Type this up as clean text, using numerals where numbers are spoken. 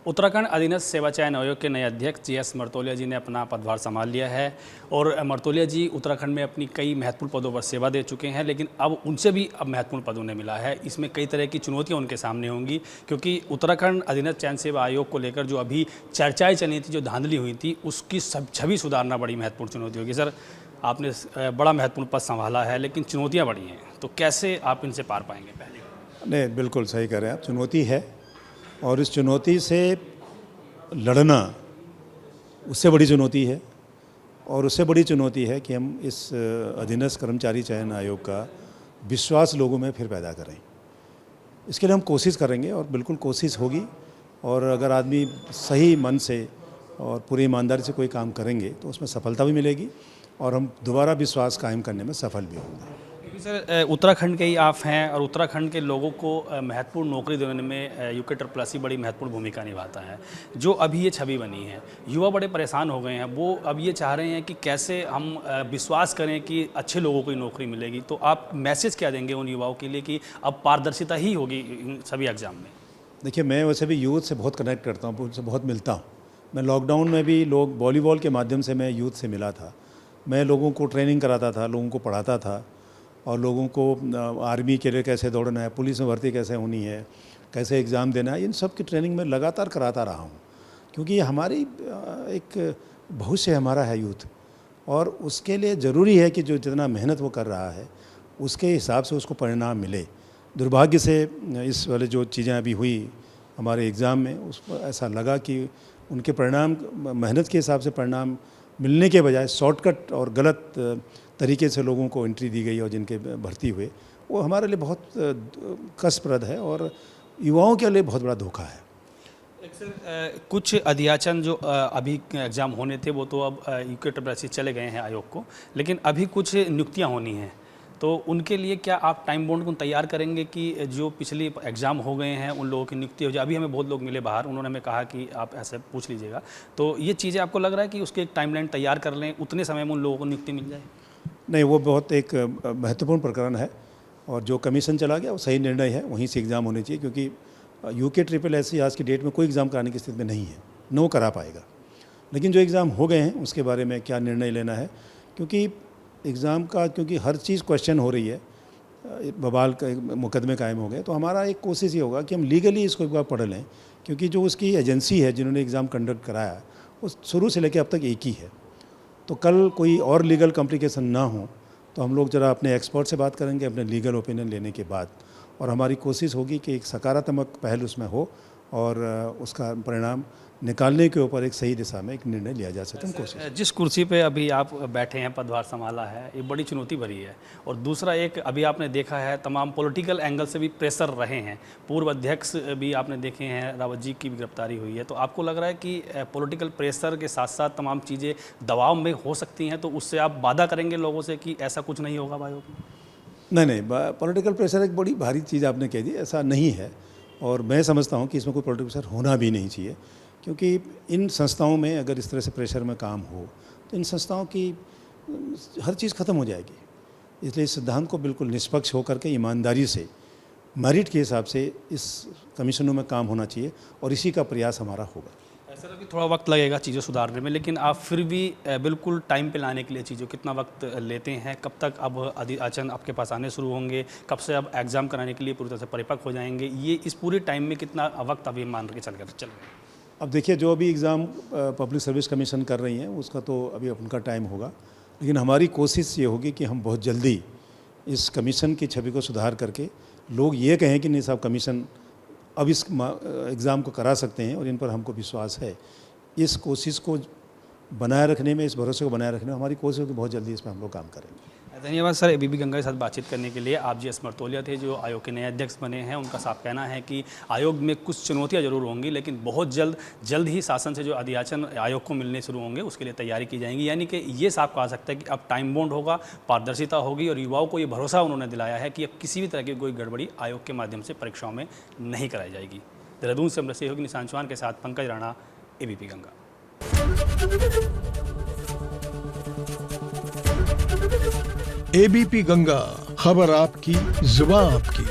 उत्तराखंड अधीनस्थ सेवा चयन आयोग के नए अध्यक्ष जीएस मर्तोलिया जी ने अपना पदभार संभाल लिया है और मर्तोलिया जी उत्तराखंड में अपनी कई महत्वपूर्ण पदों पर सेवा दे चुके हैं, लेकिन अब उनसे भी अब महत्वपूर्ण पद उन्हें मिला है। इसमें कई तरह की चुनौतियां उनके सामने होंगी, क्योंकि उत्तराखंड अधीनस्थ चयन सेवा आयोग को लेकर जो अभी चर्चाएँ चली थी, जो धांधली हुई थी, उसकी छवि सुधारना बड़ी महत्वपूर्ण चुनौती होगी। सर, आपने बड़ा महत्वपूर्ण पद संभाला है, लेकिन चुनौतियाँ बड़ी हैं, तो कैसे आप इनसे पार पाएंगे? पहले नहीं, बिल्कुल सही कह रहे हैं आप, चुनौती है और इस चुनौती से लड़ना उससे बड़ी चुनौती है। और उससे बड़ी चुनौती है कि हम इस अधीनस्थ कर्मचारी चयन आयोग का विश्वास लोगों में फिर पैदा करें। इसके लिए हम कोशिश करेंगे और बिल्कुल कोशिश होगी, और अगर आदमी सही मन से और पूरी ईमानदारी से कोई काम करेंगे तो उसमें सफलता भी मिलेगी और हम दोबारा विश्वास कायम करने में सफल भी होंगे। सर, उत्तराखंड के ही आप हैं और उत्तराखंड के लोगों को महत्वपूर्ण नौकरी देने में यूके बड़ी महत्वपूर्ण भूमिका निभाता है। जो अभी ये छवि बनी है, युवा बड़े परेशान हो गए हैं। वो अब ये चाह रहे हैं कि कैसे हम विश्वास करें कि अच्छे लोगों को ही नौकरी मिलेगी। तो आप मैसेज क्या देंगे उन युवाओं के लिए कि अब पारदर्शिता ही होगी इन सभी एग्ज़ाम में? देखिए, मैं वैसे भी यूथ से बहुत कनेक्ट करता हूँ, उनसे बहुत मिलता हूँ। मैं लॉकडाउन में भी लोग वॉलीबॉल के माध्यम से मैं यूथ से मिला था। मैं लोगों को ट्रेनिंग कराता था, लोगों को पढ़ाता था और लोगों को आर्मी के लिए कैसे दौड़ना है, पुलिस में भर्ती कैसे होनी है, कैसे एग्ज़ाम देना है, इन सब की ट्रेनिंग में लगातार कराता रहा हूँ। क्योंकि हमारी एक भविष्य हमारा है यूथ, और उसके लिए ज़रूरी है कि जो जितना मेहनत वो कर रहा है उसके हिसाब से उसको परिणाम मिले। दुर्भाग्य से इस वाले जो चीज़ें अभी हुई हमारे एग्ज़ाम में, उसको ऐसा लगा कि उनके परिणाम मेहनत के हिसाब से परिणाम मिलने के बजाय शॉर्टकट और गलत तरीके से लोगों को एंट्री दी गई और जिनके भर्ती हुए, वो हमारे लिए बहुत कष्टप्रद है और युवाओं के लिए बहुत बड़ा धोखा है। कुछ अध्याचन जो अभी एग्ज़ाम होने थे वो तो अब यूके से चले गए हैं आयोग को, लेकिन अभी कुछ नियुक्तियां होनी हैं, तो उनके लिए क्या आप टाइम बाउंड को तैयार करेंगे कि जो पिछली एग्ज़ाम हो गए हैं उन लोगों की नियुक्ति हो जाए? अभी हमें बहुत लोग मिले बाहर, उन्होंने हमें कहा कि आप ऐसे पूछ लीजिएगा, तो ये चीज़ें आपको लग रहा है कि उसके एक टाइमलाइन तैयार कर लें, उतने समय में उन लोगों को नियुक्ति मिल जाए? नहीं, वो बहुत एक महत्वपूर्ण प्रकरण है और जो कमीशन चला गया वो सही निर्णय है, वहीं से एग्ज़ाम होने चाहिए। क्योंकि यूके आज की डेट में कोई एग्ज़ाम कराने की स्थिति में नहीं है, नो करा पाएगा। लेकिन जो एग्ज़ाम हो गए हैं उसके बारे में क्या निर्णय लेना है, क्योंकि एग्ज़ाम का क्योंकि हर चीज़ क्वेश्चन हो रही है, बवाल का मुकदमे कायम हो गए, तो हमारा एक कोशिश ये होगा कि हम लीगली इसको एक बार पढ़ लें। क्योंकि जो उसकी एजेंसी है जिन्होंने एग्ज़ाम कंडक्ट कराया वो शुरू से लेकर अब तक एक ही है, तो कल कोई और लीगल कॉम्प्लिकेशन ना हो तो हम लोग ज़रा अपने एक्सपर्ट से बात करेंगे अपने लीगल ओपिनियन लेने के बाद, और हमारी कोशिश होगी कि एक सकारात्मक पहल उसमें हो और उसका परिणाम निकालने के ऊपर एक सही दिशा में एक निर्णय लिया जा सके। कोशिश जिस कुर्सी पे अभी आप बैठे हैं, पदभार संभाला है, ये बड़ी चुनौती भरी है। और दूसरा एक अभी आपने देखा है तमाम पॉलिटिकल एंगल से भी प्रेशर रहे हैं, पूर्व अध्यक्ष भी आपने देखे हैं, रावत जी की भी गिरफ्तारी हुई है, तो आपको लग रहा है कि पॉलिटिकल प्रेशर के साथ साथ तमाम चीज़ें दबाव में हो सकती हैं, तो उससे आप वादा करेंगे लोगों से कि ऐसा कुछ नहीं होगा आयोग में? नहीं, पॉलिटिकल प्रेशर एक बड़ी भारी चीज़ आपने कह दी, ऐसा नहीं है। और मैं समझता हूँ कि इसमें कोई पॉलिटिकल प्रेशर होना भी नहीं चाहिए, क्योंकि इन संस्थाओं में अगर इस तरह से प्रेशर में काम हो तो इन संस्थाओं की हर चीज़ ख़त्म हो जाएगी। इसलिए इस सिद्धांत को बिल्कुल निष्पक्ष होकर के ईमानदारी से मेरिट के हिसाब से इस कमीशनों में काम होना चाहिए और इसी का प्रयास हमारा होगा। ऐसा कि थोड़ा वक्त लगेगा चीज़ें सुधारने में, लेकिन आप फिर भी बिल्कुल टाइम पे लाने के लिए चीज़ों कितना वक्त लेते हैं? कब तक अब अध्याचन आपके पास आने शुरू होंगे? कब से अब एग्ज़ाम कराने के लिए पूरी तरह से परिपक्व हो जाएंगे? ये इस पूरे टाइम में कितना वक्त अभी मान के चल रहे हैं? अब देखिए, जो अभी एग्ज़ाम पब्लिक सर्विस कमीशन कर रही हैं उसका तो अभी उनका टाइम होगा, लेकिन हमारी कोशिश ये होगी कि हम बहुत जल्दी इस कमीशन की छवि को सुधार करके लोग ये कहें कि नहीं साहब, कमीशन अब इस एग्ज़ाम को करा सकते हैं और इन पर हमको विश्वास है। इस कोशिश को बनाए रखने में, इस भरोसे को बनाए रखने में हमारी कोशिश होगी, बहुत जल्दी इसमें हम लोग काम करेंगे। धन्यवाद सर, एबीपी गंगा के साथ बातचीत करने के लिए। आप जीएस मर्तोलिया थे जो आयोग के नए अध्यक्ष बने हैं। उनका साफ कहना है कि आयोग में कुछ चुनौतियां जरूर होंगी, लेकिन बहुत जल्द ही शासन से जो अध्याचन आयोग को मिलने शुरू होंगे उसके लिए तैयारी की जाएंगी। यानी कि ये साफ कहा सकता है कि अब टाइम बाउंड होगा, पारदर्शिता होगी और युवाओं को ये भरोसा उन्होंने दिलाया है कि अब किसी भी तरह की कोई गड़बड़ी आयोग के माध्यम से परीक्षाओं में नहीं कराई जाएगी। देहरादून से अमृत सहयोगी निशांत चौहान के साथ पंकज राणा, एबीपी गंगा। एबीपी गंगा, खबर आपकी, जुबान आपकी।